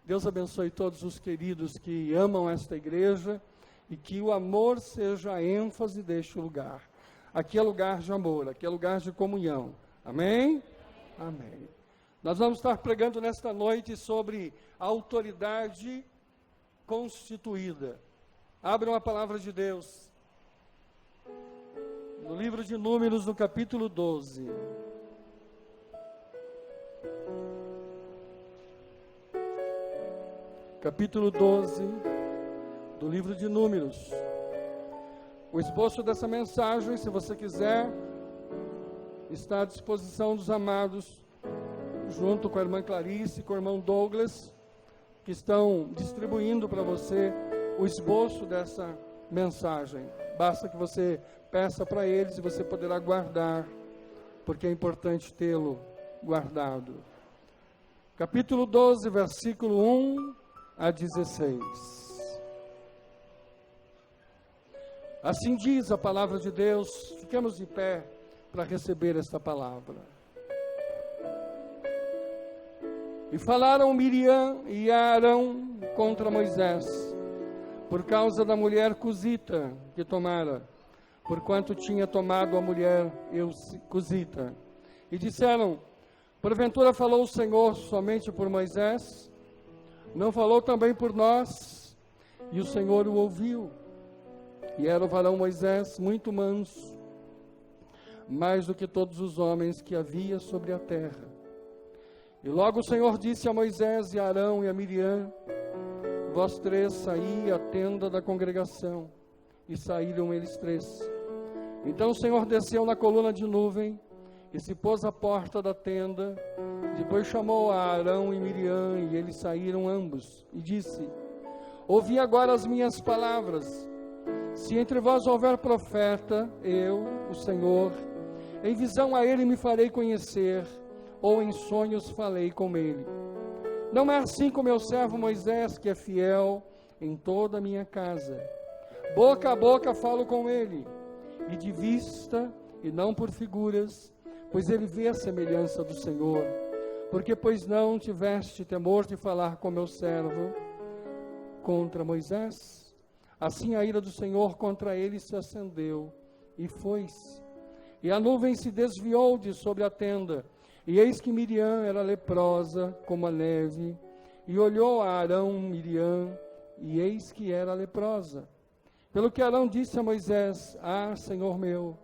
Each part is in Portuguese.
Deus abençoe todos os queridos que amam esta igreja e que o amor seja a ênfase deste lugar. Aqui é lugar de amor, aqui é lugar de comunhão. Amém? Amém. Nós vamos estar pregando nesta noite sobre a autoridade constituída. Abram a palavra de Deus no livro de Números, no capítulo 12. Capítulo 12 do livro de Números. O esboço dessa mensagem, se você quiser, está à disposição dos amados, junto com a irmã Clarice e com o irmão Douglas, que estão distribuindo para você o esboço dessa mensagem. Basta que você peça para eles e você poderá guardar, porque é importante tê-lo guardado. Capítulo 12, versículo 1 a 16. Assim diz a palavra de Deus. Fiquemos de pé para receber esta palavra. E falaram Miriam e Arão contra Moisés, por causa da mulher cusita que tomara, porquanto tinha tomado a mulher cusita. E disseram: porventura falou o Senhor somente por Moisés? Não falou também por nós? E o Senhor o ouviu. E era o varão Moisés muito manso, mais do que todos os homens que havia sobre a terra. E logo o Senhor disse a Moisés e a Arão e a Miriam: vós três saí à tenda da congregação. E saíram eles três. Então o Senhor desceu na coluna de nuvem e se pôs à porta da tenda. Depois chamou a Arão e Miriam, e eles saíram ambos. E disse: ouvi agora as minhas palavras. Se entre vós houver profeta, eu, o Senhor, em visão a ele me farei conhecer, ou em sonhos falei com ele. Não é assim com meu servo Moisés, que é fiel em toda a minha casa. Boca a boca falo com ele, e de vista, e não por figuras, pois ele vê a semelhança do Senhor. Porque, pois não tiveste temor de falar com meu servo contra Moisés? Assim a ira do Senhor contra ele se acendeu, e foi-se. E a nuvem se desviou de sobre a tenda, e eis que Miriam era leprosa como a neve, e olhou a Arão Miriam, e eis que era leprosa. Pelo que Arão disse a Moisés: ah, Senhor meu,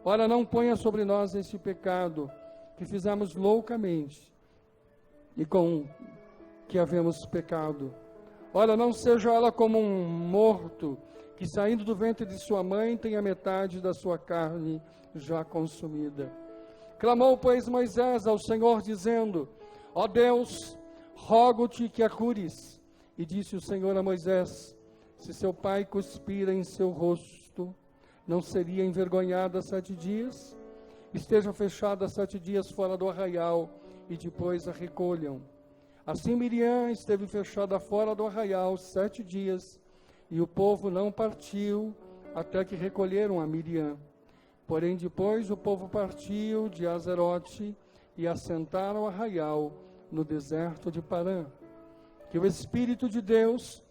ora não ponha sobre nós este pecado, que fizemos loucamente, e com que havemos pecado. Ora, não seja ela como um morto, que saindo do ventre de sua mãe tem a metade da sua carne já consumida. Clamou, pois, Moisés ao Senhor, dizendo: ó Deus, rogo-te que a cures. E disse o Senhor a Moisés: se seu pai cuspira em seu rosto, não seria envergonhada 7 dias? Esteja fechada 7 dias fora do arraial, e depois a recolham. Assim Miriam esteve fechada fora do arraial 7 dias, e o povo não partiu, até que recolheram a Miriam. Porém depois o povo partiu de Azerote, e assentaram o arraial no deserto de Parã. Que o Espírito de Deus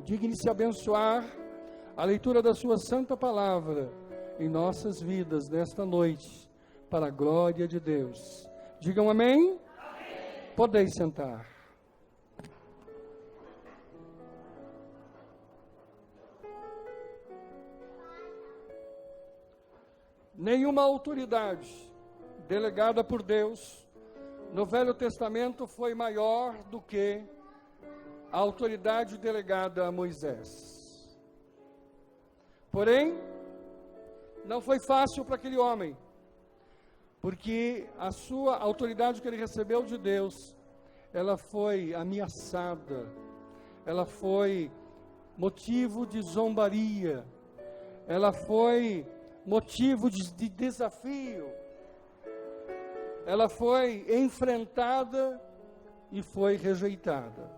digne-se abençoar a leitura da sua santa palavra em nossas vidas nesta noite, para a glória de Deus. Digam amém? Podeis sentar. Nenhuma autoridade delegada por Deus no Velho Testamento foi maior do que a autoridade delegada a Moisés. Porém, não foi fácil para aquele homem, porque a sua autoridade que ele recebeu de Deus, ela foi ameaçada, ela foi motivo de zombaria, ela foi motivo de desafio, ela foi enfrentada e foi rejeitada.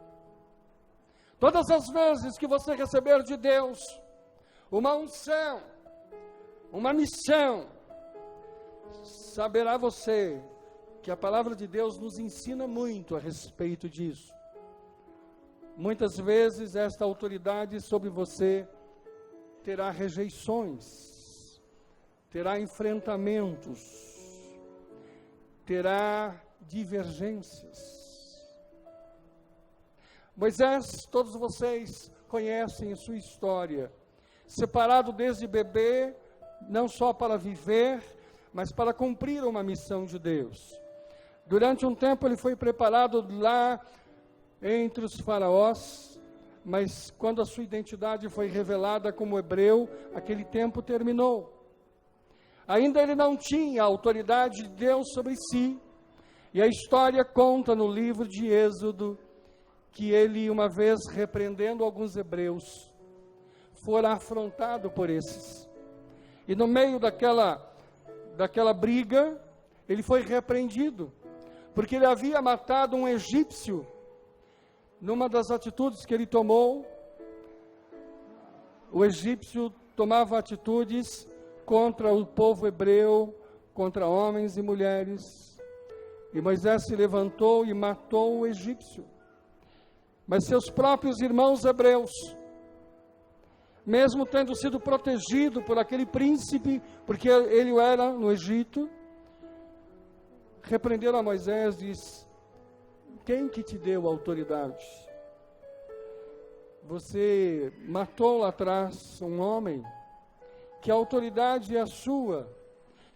Todas as vezes que você receber de Deus uma unção, uma missão, saberá você que a palavra de Deus nos ensina muito a respeito disso. Muitas vezes esta autoridade sobre você terá rejeições, terá enfrentamentos, terá divergências. Moisés, todos vocês conhecem sua história, separado desde bebê, não só para viver, mas para cumprir uma missão de Deus. Durante um tempo ele foi preparado lá entre os faraós, mas quando a sua identidade foi revelada como hebreu, aquele tempo terminou. Ainda ele não tinha a autoridade de Deus sobre si, e a história conta no livro de Êxodo, que ele, uma vez repreendendo alguns hebreus, fora afrontado por esses. E no meio daquela briga, ele foi repreendido, porque ele havia matado um egípcio. Numa das atitudes que ele tomou, o egípcio tomava atitudes contra o povo hebreu, contra homens e mulheres. E Moisés se levantou e matou o egípcio. Mas seus próprios irmãos hebreus, mesmo tendo sido protegido por aquele príncipe, porque ele era no Egito, repreenderam a Moisés e disse: quem que te deu autoridade? Você matou lá atrás um homem, que a autoridade é a sua.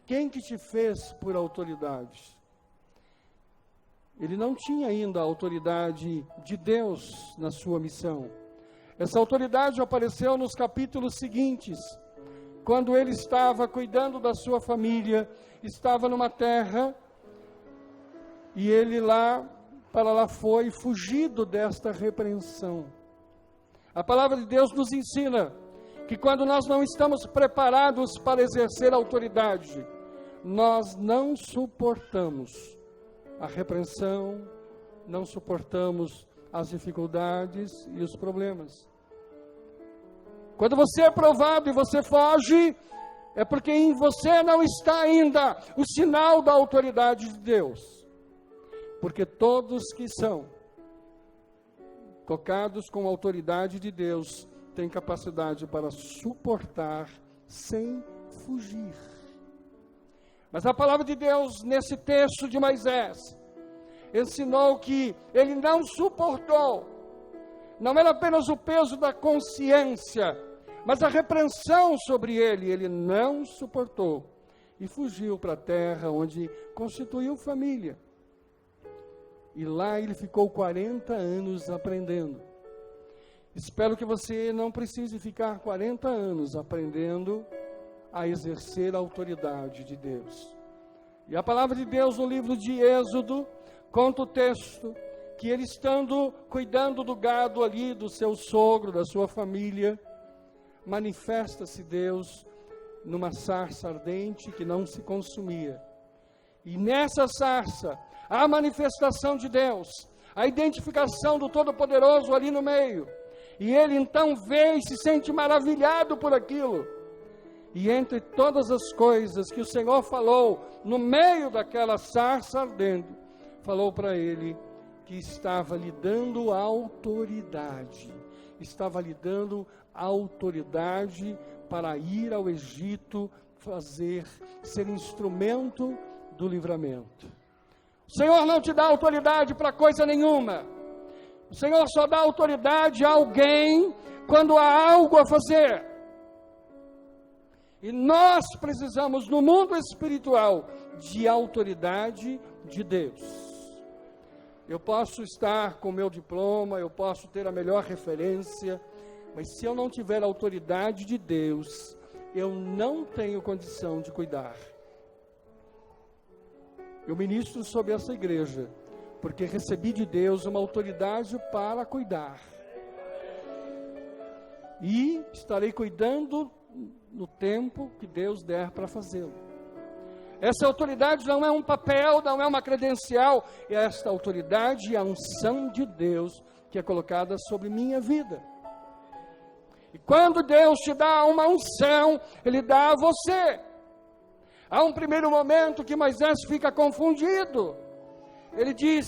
Quem que te fez por autoridade? Ele não tinha ainda a autoridade de Deus na sua missão. Essa autoridade apareceu nos capítulos seguintes, quando ele estava cuidando da sua família, estava numa terra, e ele para lá foi fugido desta repreensão. A palavra de Deus nos ensina que quando nós não estamos preparados para exercer a autoridade, nós não suportamos a repreensão, não suportamos as dificuldades e os problemas. Quando você é provado e você foge, é porque em você não está ainda o sinal da autoridade de Deus. Porque todos que são tocados com a autoridade de Deus têm capacidade para suportar sem fugir. Mas a palavra de Deus, nesse texto de Moisés, ensinou que ele não suportou, não era apenas o peso da consciência, mas a repreensão sobre ele não suportou, e fugiu para a terra onde constituiu família. E lá ele ficou 40 anos aprendendo. Espero que você não precise ficar 40 anos aprendendo a exercer a autoridade de Deus. E a palavra de Deus no livro de Êxodo conta o texto que ele, estando cuidando do gado ali, do seu sogro, da sua família, manifesta-se Deus numa sarça ardente que não se consumia. E nessa sarça, a manifestação de Deus, a identificação do Todo-Poderoso ali no meio. E ele então vê e se sente maravilhado por aquilo. E entre todas as coisas que o Senhor falou no meio daquela sarça ardendo, falou para ele que estava lhe dando autoridade. Estava lhe dando autoridade para ir ao Egito, ser instrumento do livramento. O Senhor não te dá autoridade para coisa nenhuma. O Senhor só dá autoridade a alguém quando há algo a fazer. E nós precisamos, no mundo espiritual, de autoridade de Deus. Eu posso estar com o meu diploma, eu posso ter a melhor referência, mas se eu não tiver a autoridade de Deus, eu não tenho condição de cuidar. Eu ministro sobre essa igreja, porque recebi de Deus uma autoridade para cuidar. E estarei cuidando no tempo que Deus der para fazê-lo. Essa autoridade não é um papel, não é uma credencial, esta autoridade é a unção de Deus que é colocada sobre minha vida. E quando Deus te dá uma unção, Ele dá a você. Há um primeiro momento que Moisés fica confundido. Ele diz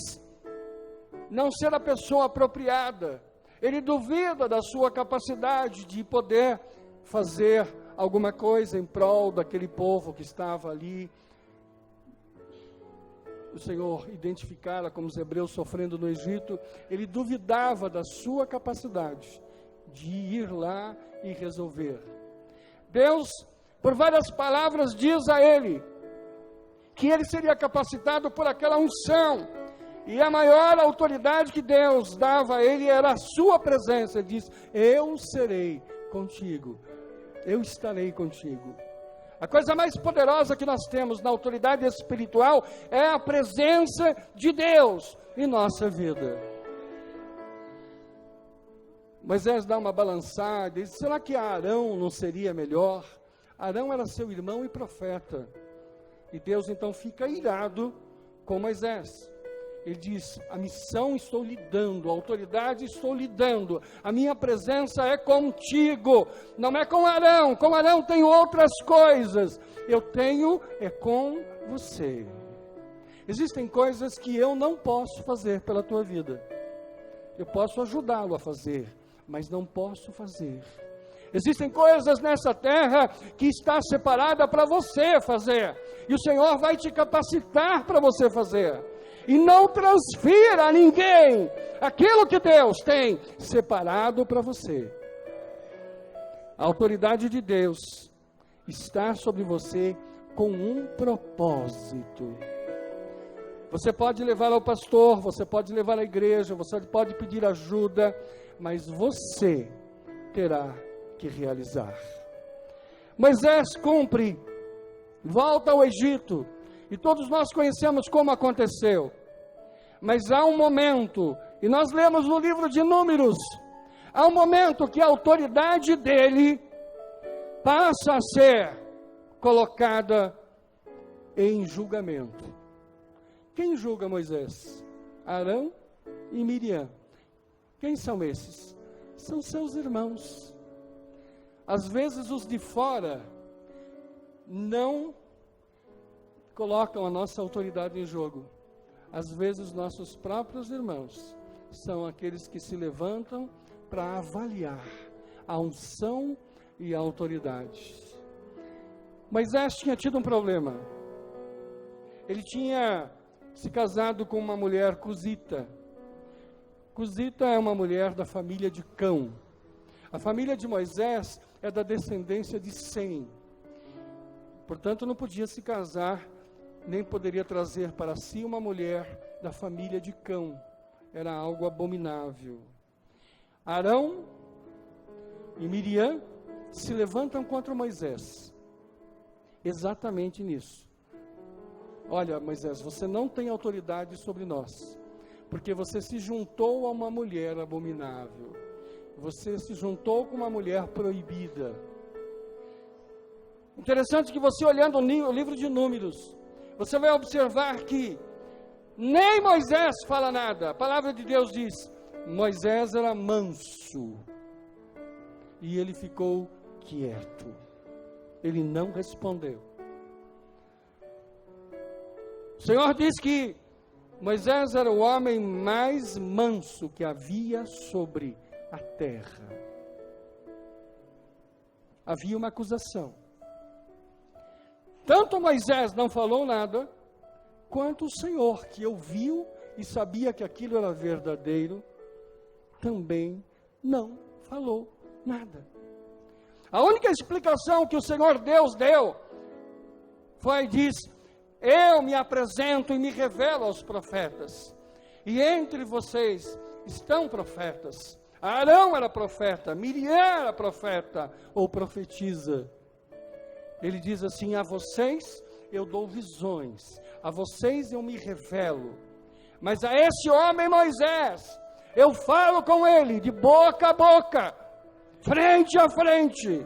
não ser a pessoa apropriada, Ele duvida da sua capacidade de poder fazer alguma coisa em prol daquele povo que estava ali. O Senhor identificara como os hebreus sofrendo no Egito. Ele duvidava da sua capacidade de ir lá e resolver. Deus, por várias palavras, diz a ele que ele seria capacitado por aquela unção. E a maior autoridade que Deus dava a ele era a sua presença. Ele diz: eu serei contigo, eu estarei contigo. A coisa mais poderosa que nós temos na autoridade espiritual é a presença de Deus em nossa vida. Moisés dá uma balançada e diz: será que Arão não seria melhor? Arão era seu irmão e profeta. E Deus então fica irado com Moisés. Ele diz: a missão estou lhe dando, a autoridade estou lhe dando, a minha presença é contigo, não é com Arão tenho outras coisas, eu tenho é com você. Existem coisas que eu não posso fazer pela tua vida, eu posso ajudá-lo a fazer, mas não posso fazer. Existem coisas nessa terra que está separada para você fazer, e o Senhor vai te capacitar para você fazer. E não transfira a ninguém aquilo que Deus tem separado para você. A autoridade de Deus está sobre você com um propósito. Você pode levar ao pastor, você pode levar à igreja, você pode pedir ajuda, mas você terá que realizar. Moisés cumpre, volta ao Egito, e todos nós conhecemos como aconteceu. Mas há um momento, e nós lemos no livro de Números, há um momento que a autoridade dele passa a ser colocada em julgamento. Quem julga Moisés? Arão e Miriam. Quem são esses? São seus irmãos. Às vezes os de fora não colocam a nossa autoridade em jogo. Às vezes nossos próprios irmãos são aqueles que se levantam para avaliar a unção e a autoridade. Moisés tinha tido um problema. Ele tinha se casado com uma mulher cusita. Cusita é uma mulher da família de Cão. A família de Moisés é da descendência de Sem. Portanto, não podia se casar, nem poderia trazer para si uma mulher da família de Cão. Era algo abominável. Arão e Miriam se levantam contra Moisés. Exatamente nisso. Olha, Moisés, você não tem autoridade sobre nós, porque você se juntou a uma mulher abominável. Você se juntou com uma mulher proibida. Interessante que você, olhando o livro de Números, você vai observar que nem Moisés fala nada. A palavra de Deus diz: Moisés era manso e ele ficou quieto. Ele não respondeu. O Senhor diz que Moisés era o homem mais manso que havia sobre a terra. Havia uma acusação. Tanto Moisés não falou nada, quanto o Senhor, que ouviu e sabia que aquilo era verdadeiro, também não falou nada. A única explicação que o Senhor Deus deu diz: eu me apresento e me revelo aos profetas, e entre vocês estão profetas. Arão era profeta, Miriam era profeta ou profetiza. Ele diz assim: a vocês eu dou visões, a vocês eu me revelo, mas a esse homem Moisés, eu falo com ele de boca a boca, frente a frente.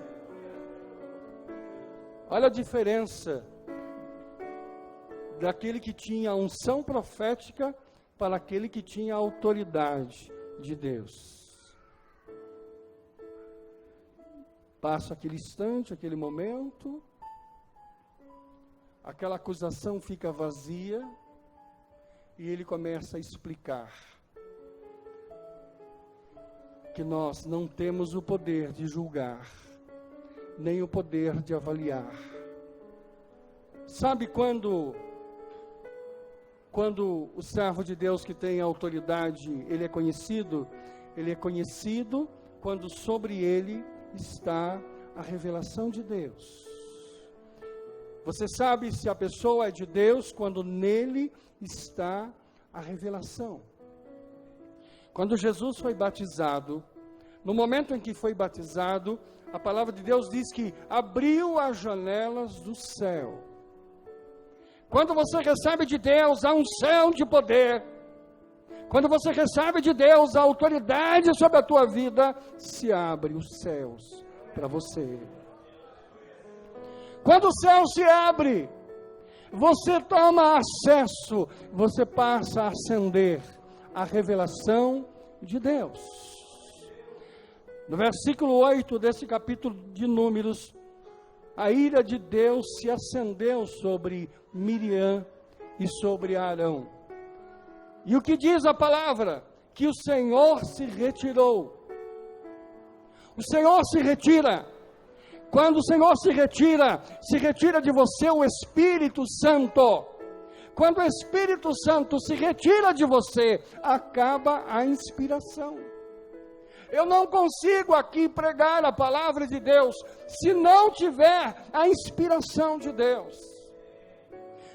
Olha a diferença daquele que tinha a unção profética para aquele que tinha a autoridade de Deus. Passa aquele instante, aquele momento, aquela acusação fica vazia e ele começa a explicar. que nós não temos o poder de julgar, nem o poder de avaliar. Sabe quando o servo de Deus que tem autoridade, ele é conhecido? Ele é conhecido quando sobre ele está a revelação de Deus. Você sabe se a pessoa é de Deus quando nele está a revelação. Quando Jesus foi batizado, no momento em que foi batizado, a palavra de Deus diz que abriu as janelas do céu. Quando você recebe de Deus a unção de poder, quando você recebe de Deus a autoridade sobre a tua vida, se abre os céus para você. Quando o céu se abre, você toma acesso, você passa a acender a revelação de Deus. No versículo 8 desse capítulo de Números, a ira de Deus se acendeu sobre Miriam e sobre Arão. E o que diz a palavra? Que o Senhor se retirou. O Senhor se retira. Quando o Senhor se retira de você o Espírito Santo. Quando o Espírito Santo se retira de você, acaba a inspiração. Eu não consigo aqui pregar a palavra de Deus se não tiver a inspiração de Deus.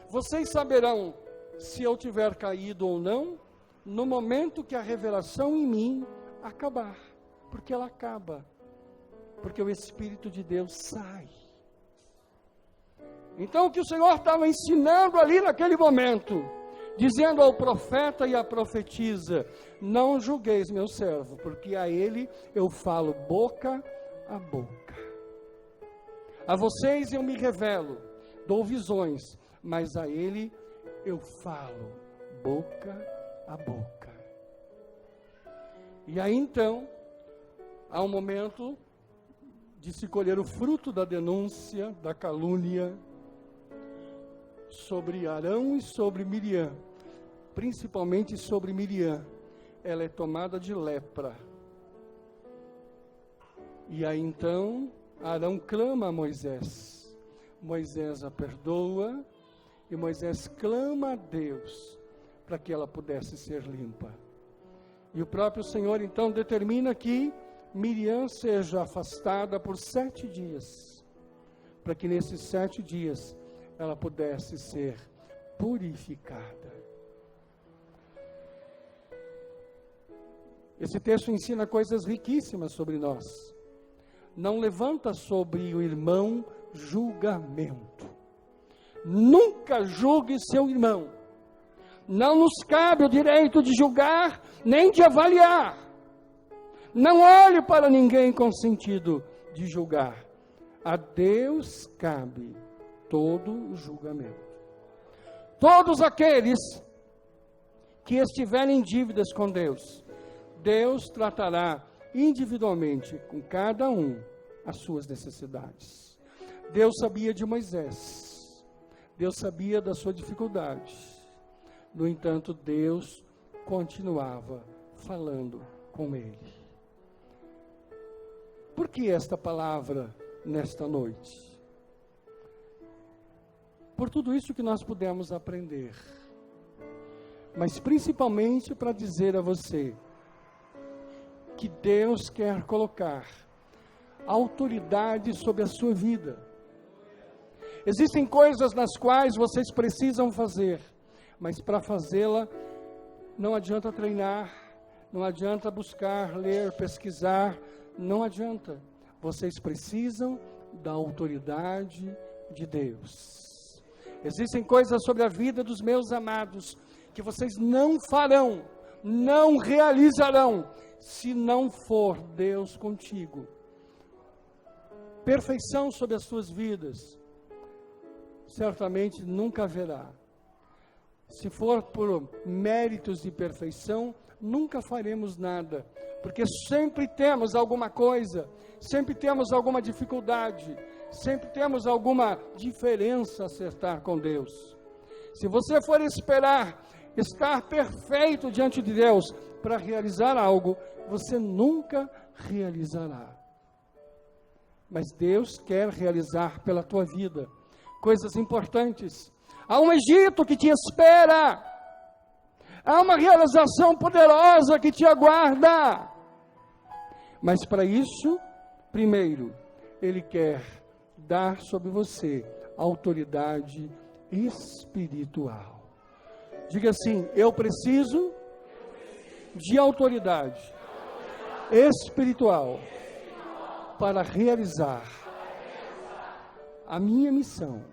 Vocês saberão se eu tiver caído ou não, no momento que a revelação em mim acabar, porque ela acaba, porque o Espírito de Deus sai. Então o que o Senhor estava ensinando ali naquele momento, dizendo ao profeta e à profetisa: não julgueis meu servo, porque a ele eu falo boca a boca. A vocês eu me revelo, dou visões, mas a ele eu falo boca a boca. E aí então, há um momento de se colher o fruto da denúncia, da calúnia, sobre Arão e sobre Miriam, principalmente sobre Miriam. Ela é tomada de lepra. E aí então, Arão clama a Moisés. Moisés a perdoa, e Moisés clama a Deus, para que ela pudesse ser limpa. E o próprio Senhor então determina que Miriam seja afastada por 7 dias, para que nesses 7 dias ela pudesse ser purificada. Esse texto ensina coisas riquíssimas sobre nós. Não levanta sobre o irmão julgamento. Nunca julgue seu irmão. Não nos cabe o direito de julgar, nem de avaliar. Não olhe para ninguém com sentido de julgar. A Deus cabe todo o julgamento. Todos aqueles que estiverem em dívidas com Deus, Deus tratará individualmente com cada um as suas necessidades. Deus sabia de Moisés. Deus sabia da sua dificuldade. No entanto, Deus continuava falando com ele. Por que esta palavra nesta noite? Por tudo isso que nós pudemos aprender. Mas principalmente para dizer a você que Deus quer colocar autoridade sobre a sua vida. Existem coisas nas quais vocês precisam fazer, mas para fazê-la não adianta treinar, não adianta buscar, ler, pesquisar, não adianta. Vocês precisam da autoridade de Deus. Existem coisas sobre a vida dos meus amados que vocês não farão, não realizarão, se não for Deus contigo. Perfeição sobre as suas vidas, certamente nunca haverá. Se for por méritos de perfeição, nunca faremos nada, porque sempre temos alguma coisa, sempre temos alguma dificuldade, sempre temos alguma diferença a acertar com Deus. Se você for esperar estar perfeito diante de Deus para realizar algo, você nunca realizará. Mas Deus quer realizar pela tua vida coisas importantes. Há um Egito que te espera. Há uma realização poderosa que te aguarda. Mas para isso, primeiro, Ele quer dar sobre você autoridade espiritual. Diga assim: eu preciso de autoridade espiritual para realizar a minha missão.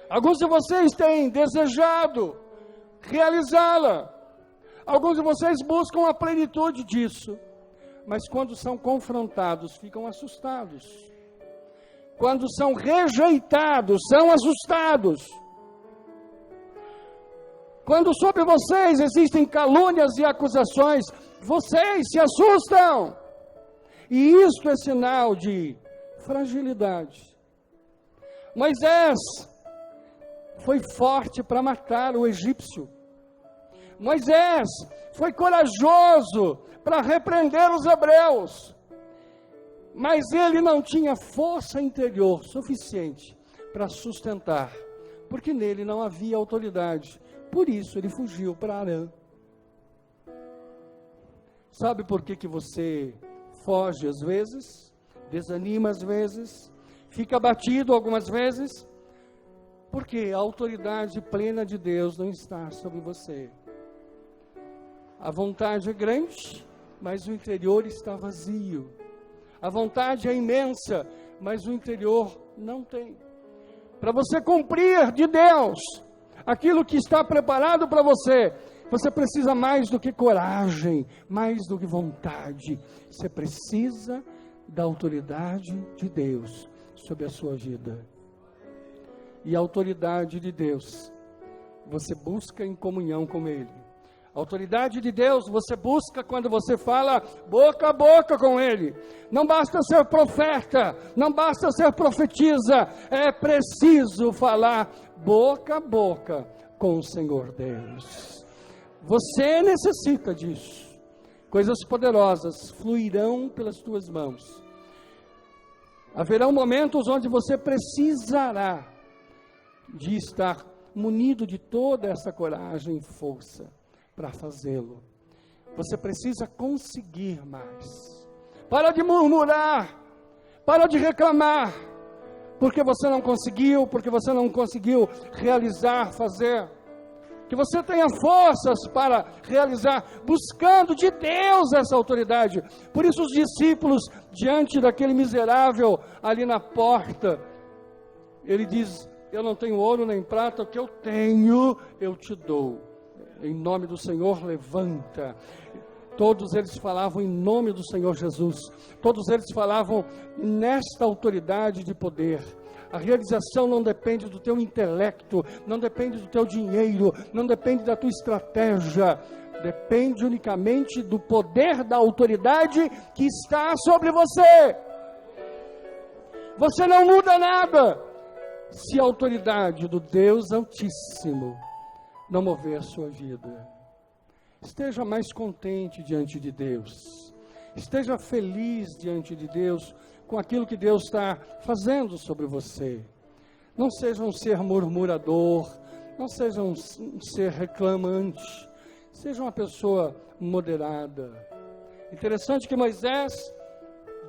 Alguns de vocês têm desejado realizá-la. Alguns de vocês buscam a plenitude disso, mas quando são confrontados, ficam assustados. Quando são rejeitados, são assustados. Quando sobre vocês existem calúnias e acusações, vocês se assustam. E isto é sinal de fragilidade. Moisés foi forte para matar o egípcio. Moisés foi corajoso para repreender os hebreus. Mas ele não tinha força interior suficiente para sustentar, porque nele não havia autoridade. Por isso ele fugiu para Arã. Sabe por que você foge às vezes, desanima às vezes, fica abatido algumas vezes? Porque a autoridade plena de Deus não está sobre você. A vontade é grande, mas o interior está vazio. A vontade é imensa, mas o interior não tem. Para você cumprir de Deus aquilo que está preparado para você, você precisa mais do que coragem, mais do que vontade. Você precisa da autoridade de Deus sobre a sua vida. E a autoridade de Deus, você busca em comunhão com Ele. A autoridade de Deus você busca quando você fala boca a boca com Ele. Não basta ser profeta, não basta ser profetisa, é preciso falar boca a boca com o Senhor Deus. Você necessita disso. Coisas poderosas fluirão pelas tuas mãos. Haverão momentos onde você precisará de estar munido de toda essa coragem e força para fazê-lo. Você precisa conseguir mais. Para de murmurar, para de reclamar, porque você não conseguiu realizar, fazer. Que você tenha forças para realizar, buscando de Deus essa autoridade. Por isso os discípulos, diante daquele miserável ali na porta, ele diz: eu não tenho ouro nem prata, o que eu tenho eu te dou. Em nome do Senhor, levanta. Todos eles falavam em nome do Senhor Jesus. Todos eles falavam nesta autoridade de poder. A realização não depende do teu intelecto, não depende do teu dinheiro, não depende da tua estratégia. Depende unicamente do poder da autoridade que está sobre você. Você não muda nada se a autoridade do Deus Altíssimo não mover a sua vida. Esteja mais contente diante de Deus. Esteja feliz diante de Deus com aquilo que Deus está fazendo sobre você. Não seja um ser murmurador, não seja um ser reclamante. Seja uma pessoa moderada. Interessante que Moisés,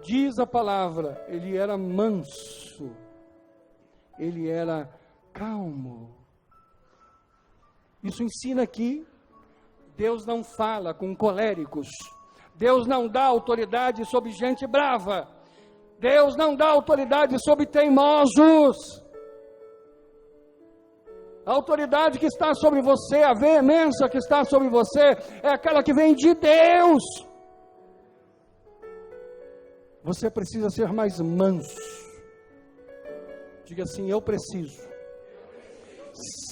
diz a palavra, ele era manso. Ele era calmo. Isso ensina que Deus não fala com coléricos. Deus não dá autoridade sobre gente brava. Deus não dá autoridade sobre teimosos. A autoridade que está sobre você, a veemência que está sobre você, é aquela que vem de Deus. Você precisa ser mais manso. Diga assim: eu preciso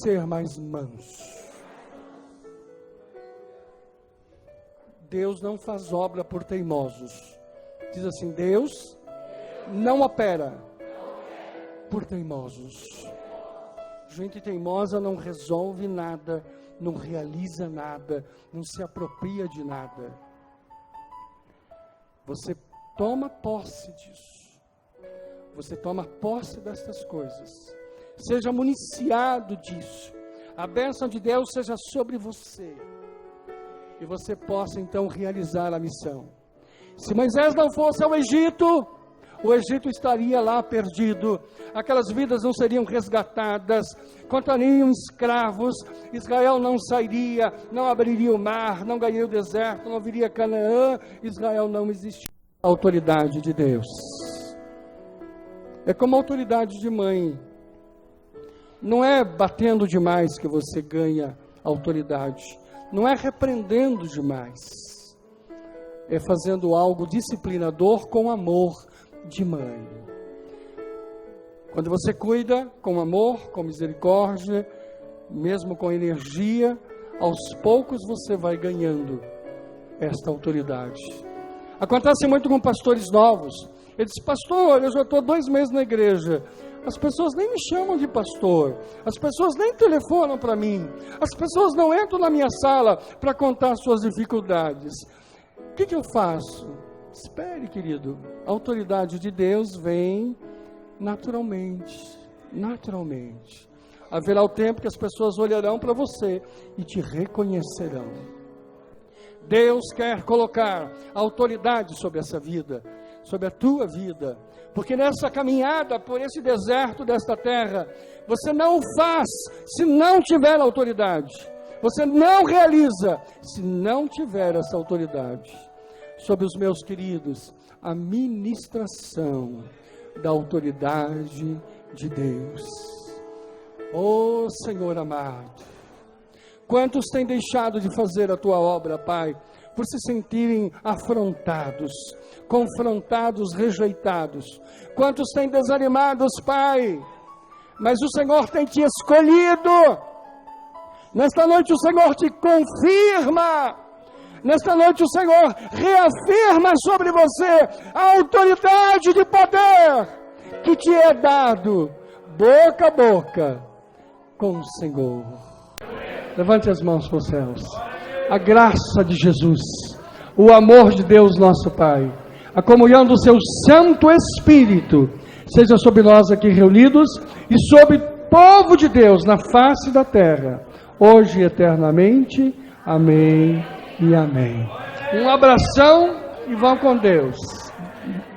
ser mais manso. Deus não faz obra por teimosos. Diz assim: Deus não opera por teimosos. Gente teimosa não resolve nada, não realiza nada, não se apropria de nada. Você toma posse disso. Você toma posse destas coisas. Seja municiado disso. A bênção de Deus seja sobre você. E você possa então realizar a missão. Se Moisés não fosse ao Egito, o Egito estaria lá perdido, aquelas vidas não seriam resgatadas, continuariam escravos, Israel não sairia, não abriria o mar, não ganharia o deserto, não viria Canaã, Israel não existiria. A autoridade de Deus é como a autoridade de mãe. Não é batendo demais que você ganha autoridade, não é repreendendo demais, é fazendo algo disciplinador com amor de mãe. Quando você cuida com amor, com misericórdia, mesmo com energia, aos poucos você vai ganhando esta autoridade. Acontece muito com pastores novos. Ele diz: pastor, eu já estou 2 meses na igreja, as pessoas nem me chamam de pastor, as pessoas nem telefonam para mim, as pessoas não entram na minha sala para contar suas dificuldades. O que eu faço? Espere, querido. A autoridade de Deus vem naturalmente. Naturalmente. Haverá o tempo que as pessoas olharão para você e te reconhecerão. Deus quer colocar autoridade sobre essa vida, sobre a tua vida, porque nessa caminhada por esse deserto desta terra, você não faz se não tiver autoridade. Você não realiza se não tiver essa autoridade. Sobre os meus queridos, a ministração da autoridade de Deus. Oh Senhor amado, quantos têm deixado de fazer a tua obra, Pai, por se sentirem afrontados, confrontados, rejeitados? Quantos têm desanimados, Pai? Mas o Senhor tem te escolhido. Nesta noite o Senhor te confirma. Nesta noite o Senhor reafirma sobre você a autoridade de poder que te é dado boca a boca com o Senhor. Levante as mãos para os céus. A graça de Jesus, o amor de Deus nosso Pai, a comunhão do seu Santo Espírito seja sobre nós aqui reunidos e sobre o povo de Deus na face da terra, hoje e eternamente. Amém e amém. Um abração e vão com Deus.